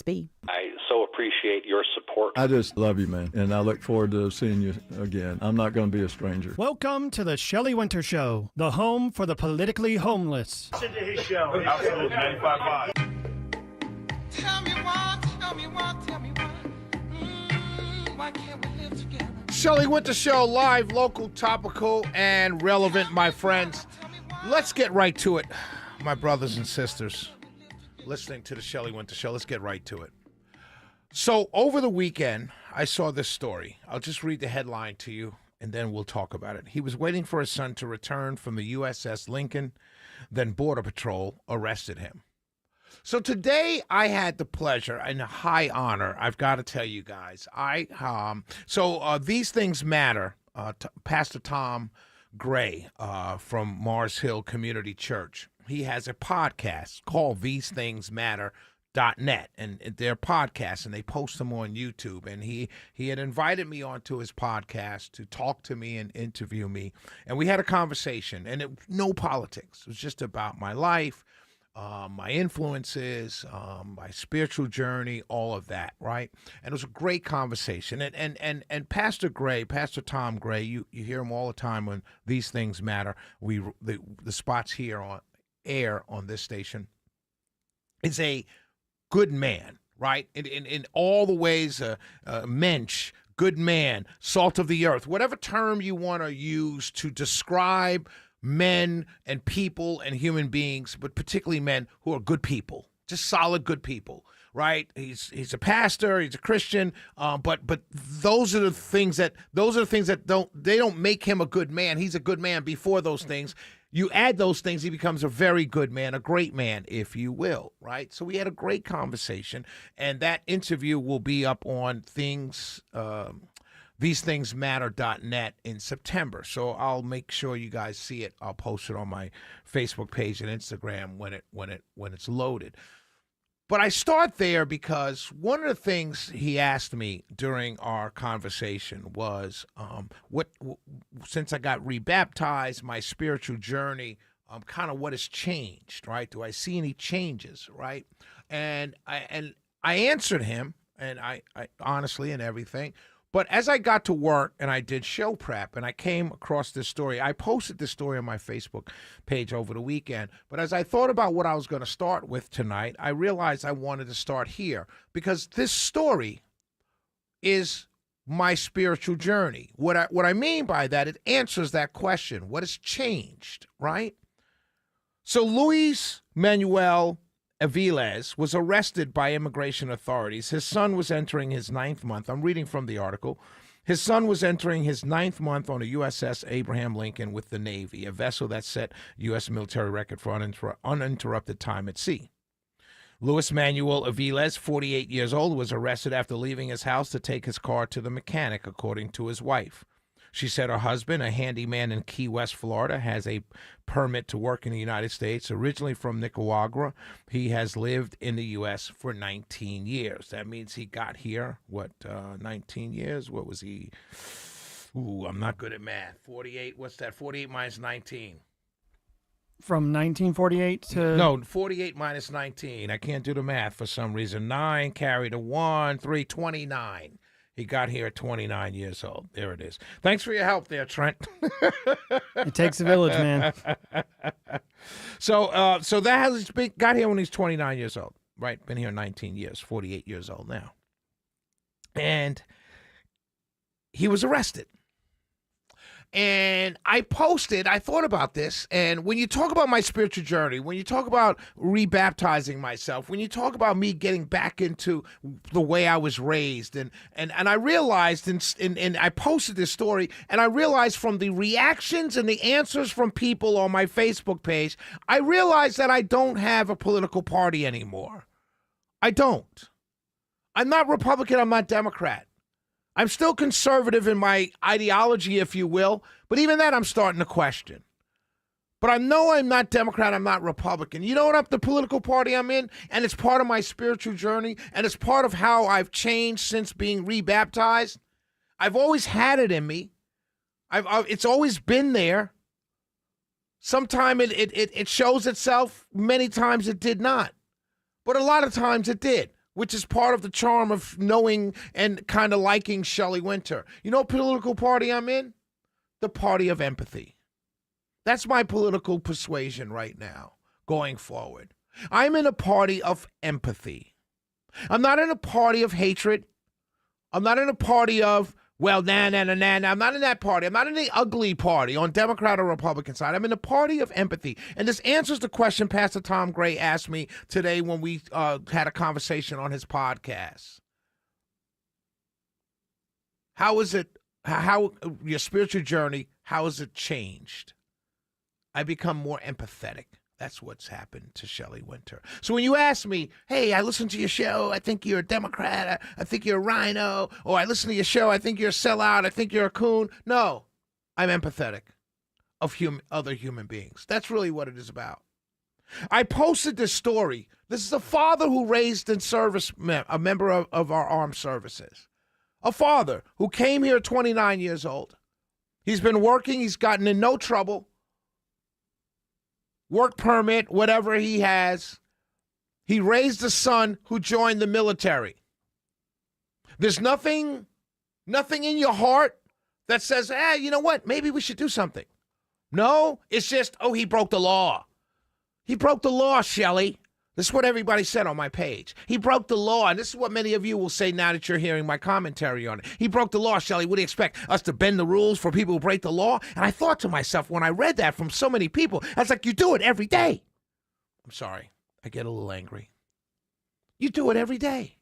be. I so appreciate your support. I just love you, man, and I look forward to seeing you again. I'm not going to be a stranger. Welcome to the Shelley Winter Show, the home for the politically homeless. Listen to his show. Absolutely, 95.5. Tell me why, tell me why, tell me why. Why can't we live together? Shelley Winter Show, live, local, topical, and relevant, my friends. Let's get right to it, my brothers and sisters. Listening to the Shelley Winter Show, let's get right to it. So over the weekend, I saw this story. I'll just read the headline to you, and then we'll talk about it. He was waiting for his son to return from the USS Lincoln, then Border Patrol arrested him. So today I had the pleasure and a high honor, I've got to tell you guys. These Things Matter, Pastor Tom Gray from Mars Hill Community Church. He has a podcast called TheseThingsMatter.net, and they're podcasts, and they post them on YouTube. And he had invited me onto his podcast to talk to me and interview me, and we had a conversation. And no politics. It was just about my life, my influences, my spiritual journey, all of that, right? And it was a great conversation. And Pastor Gray, Pastor Tom Gray, you hear him all the time on These Things Matter. The spots here on air on this station, is a good man, right? In all the ways, mensch, good man, salt of the earth, whatever term you want to use to describe men and people and human beings, but particularly men who are good people, just solid good people, right? He's a pastor, he's a Christian, but those are the things that don't make him a good man. He's a good man before those things. You add those things, he becomes a very good man, a great man, if you will, right? So we had a great conversation, and that interview will be up on TheseThingsMatter.net in September. So I'll make sure you guys see it. I'll post it on my Facebook page and Instagram when it's loaded. But I start there because one of the things he asked me during our conversation was, since I got rebaptized, my spiritual journey, kind of what has changed, right? Do I see any changes, right? And I answered him, and I honestly and everything. But as I got to work and I did show prep and I came across this story, I posted this story on my Facebook page over the weekend. But as I thought about what I was going to start with tonight, I realized I wanted to start here because this story is my spiritual journey. What I mean by that, it answers that question. What has changed, right? So Luis Manuel Aviles was arrested by immigration authorities. His son was entering his 9th month. I'm reading from the article. His son was entering his 9th month on a USS Abraham Lincoln with the Navy, a vessel that set U.S. military record for uninterrupted time at sea. Luis Manuel Aviles, 48 years old, was arrested after leaving his house to take his car to the mechanic, according to his wife. She said her husband, a handyman in Key West, Florida, has a permit to work in the United States. Originally from Nicaragua, he has lived in the U.S. for 19 years. That means he got here, 19 years? What was he? Ooh, I'm not good at math. 48, what's that? 48 minus 19. From 1948 to... No, 48 minus 19. I can't do the math for some reason. 9 carried a 1, 3, 29. He got here at 29 years old. There it is. Thanks for your help there, Trent. It takes a village, man. So that has got here when he's 29 years old, right? Been here 19 years, 48 years old now. And he was arrested. And I thought about this, and when you talk about my spiritual journey, when you talk about rebaptizing myself, when you talk about me getting back into the way I was raised, and I realized, and I posted this story, and I realized from the reactions and the answers from people on my Facebook page, I realized that I don't have a political party anymore. I don't. I'm not Republican, I'm not Democrat. I'm still conservative in my ideology, if you will, but even that I'm starting to question. But I know I'm not Democrat, I'm not Republican. You know what the political party I'm in? And it's part of my spiritual journey, and it's part of how I've changed since being rebaptized. I've always had it in me. It's always been there. Sometimes it shows itself. Many times it did not. But a lot of times it did. which is part of the charm of knowing and kind of liking Shelley Winter. You know what political party I'm in? The party of empathy. That's my political persuasion right now, going forward. I'm in a party of empathy. I'm not in a party of hatred. I'm not in a party of, well, nah. I'm not in that party. I'm not in the ugly party on Democrat or Republican side. I'm in a party of empathy. And this answers the question Pastor Tom Gray asked me today when we had a conversation on his podcast. How is it, how your spiritual journey, how has it changed? I become more empathetic. That's what's happened to Shelley Winter. So when you ask me, hey, I listened to your show, I think you're a Democrat, I think you're a rhino, or I listen to your show, I think you're a sellout, I think you're a coon. No, I'm empathetic of other human beings. That's really what it is about. I posted this story. This is a father who raised in service, a member of our armed services. A father who came here at 29 years old. He's been working. He's gotten in no trouble. Work permit, whatever he has. He raised a son who joined the military. There's nothing in your heart that says, you know what? Maybe we should do something. No, it's just, he broke the law. He broke the law, Shelley. This is what everybody said on my page. He broke the law, and this is what many of you will say now that you're hearing my commentary on it. He broke the law, Shelley. What do you expect, us to bend the rules for people who break the law? And I thought to myself, when I read that from so many people, I was like, you do it every day. I'm sorry. I get a little angry. You do it every day.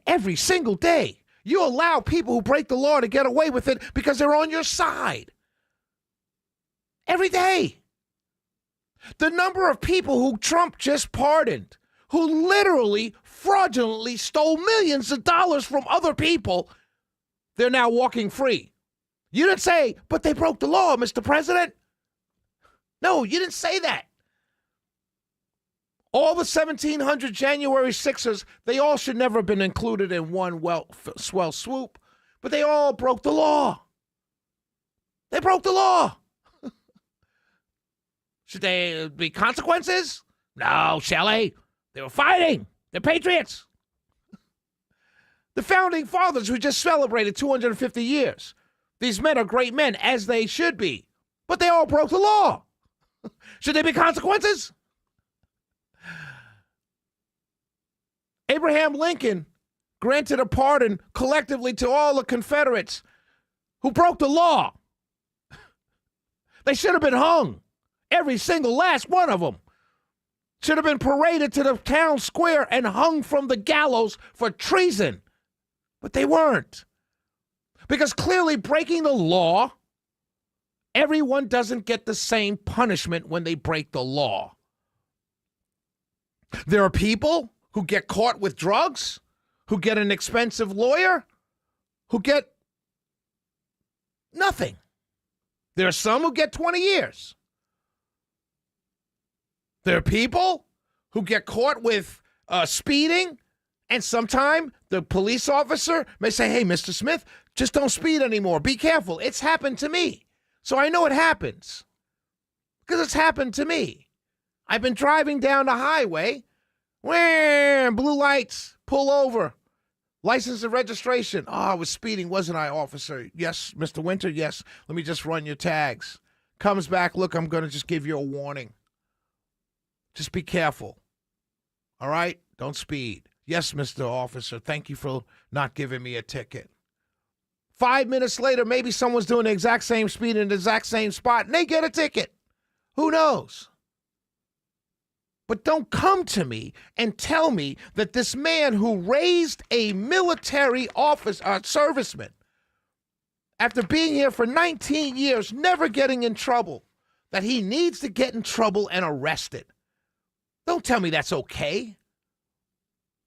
Every single day. You allow people who break the law to get away with it because they're on your side. Every day. The number of people who Trump just pardoned, who literally fraudulently stole millions of dollars from other people, they're now walking free. You didn't say, but they broke the law, Mr. President. No, you didn't say that. All the 1,700 January 6ers, they all should never have been included in one swell swoop, but they all broke the law. They broke the law. Should there be consequences? No, Shelley. They were fighting. They're patriots. The founding fathers who just celebrated 250 years. These men are great men, as they should be. But they all broke the law. Should there be consequences? Abraham Lincoln granted a pardon collectively to all the Confederates who broke the law. They should have been hung. Every single last one of them should have been paraded to the town square and hung from the gallows for treason. But they weren't. Because clearly breaking the law, everyone doesn't get the same punishment when they break the law. There are people who get caught with drugs, who get an expensive lawyer, who get nothing. There are some who get 20 years. There are people who get caught with speeding, and sometime the police officer may say, hey, Mr. Smith, just don't speed anymore. Be careful. It's happened to me. So I know it happens because it's happened to me. I've been driving down the highway, blue lights, pull over, license and registration. Oh, I was speeding, wasn't I, officer? Yes, Mr. Winter, yes. Let me just run your tags. Comes back, look, I'm going to just give you a warning. Just be careful. All right? Don't speed. Yes, Mr. Officer, thank you for not giving me a ticket. 5 minutes later, maybe someone's doing the exact same speed in the exact same spot, and they get a ticket. Who knows? But don't come to me and tell me that this man who raised a military serviceman, after being here for 19 years, never getting in trouble, that he needs to get in trouble and arrested. Don't tell me that's okay.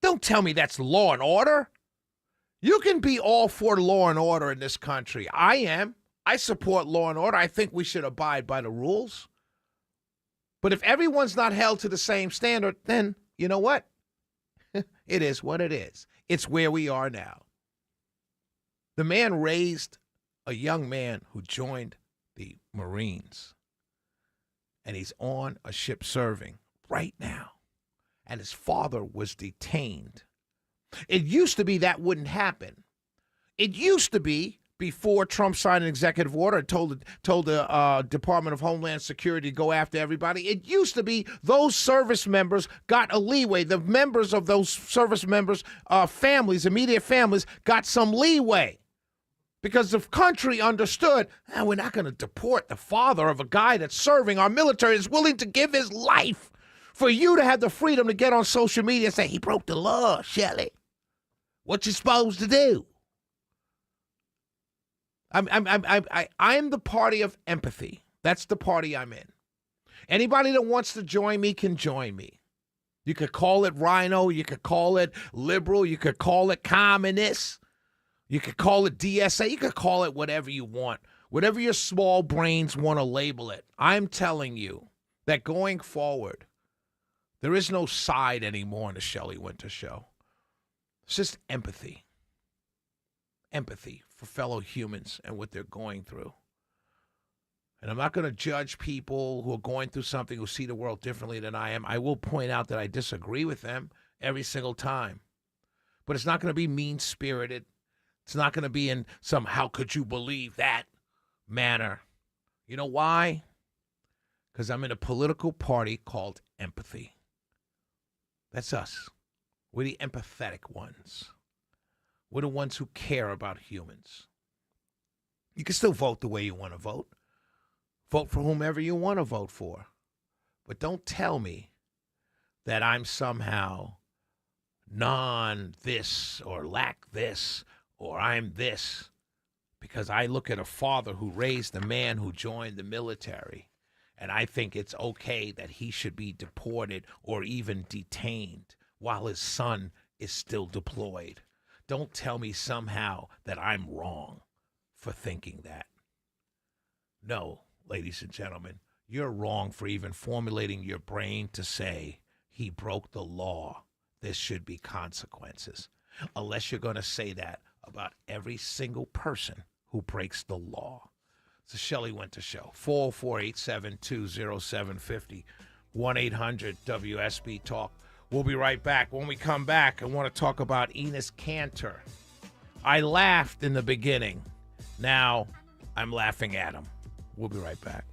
Don't tell me that's law and order. You can be all for law and order in this country. I am. I support law and order. I think we should abide by the rules. But if everyone's not held to the same standard, then you know what? It is what it is. It's where we are now. The man raised a young man who joined the Marines, and he's on a ship serving right now. And his father was detained It used to be that wouldn't happen. It used to be before Trump signed an executive order and told the Department of Homeland Security to go after everybody. It used to be those service members got a leeway. The members of those service members' families, immediate families, got some leeway. Because the country understood, we're not going to deport the father of a guy that's serving our military, is willing to give his life for you to have the freedom to get on social media and say, he broke the law, Shelley. What you supposed to do? I'm the party of empathy. That's the party I'm in. Anybody that wants to join me can join me. You could call it rhino. You could call it liberal. You could call it communist. You could call it DSA. You could call it whatever you want. Whatever your small brains want to label it. I'm telling you that going forward, there is no side anymore in the Shelley Winter Show. It's just empathy. Empathy for fellow humans and what they're going through. And I'm not going to judge people who are going through something who see the world differently than I am. I will point out that I disagree with them every single time. But it's not going to be mean-spirited. It's not going to be in some how could you believe that manner. You know why? Because I'm in a political party called empathy. That's us. We're the empathetic ones. We're the ones who care about humans. You can still vote the way you want to vote. Vote for whomever you want to vote for. But don't tell me that I'm somehow non-this or lack this or I'm this, because I look at a father who raised a man who joined the military, and I think it's okay that he should be deported or even detained while his son is still deployed. Don't tell me somehow that I'm wrong for thinking that. No, ladies and gentlemen, you're wrong for even formulating your brain to say he broke the law. There should be consequences. Unless you're going to say that about every single person who breaks the law. It's the Shelley Winter Show. 404-872-0750. 1-800-WSB-TALK. We'll be right back. When we come back, I want to talk about Enos Cantor. I laughed in the beginning. Now I'm laughing at him. We'll be right back.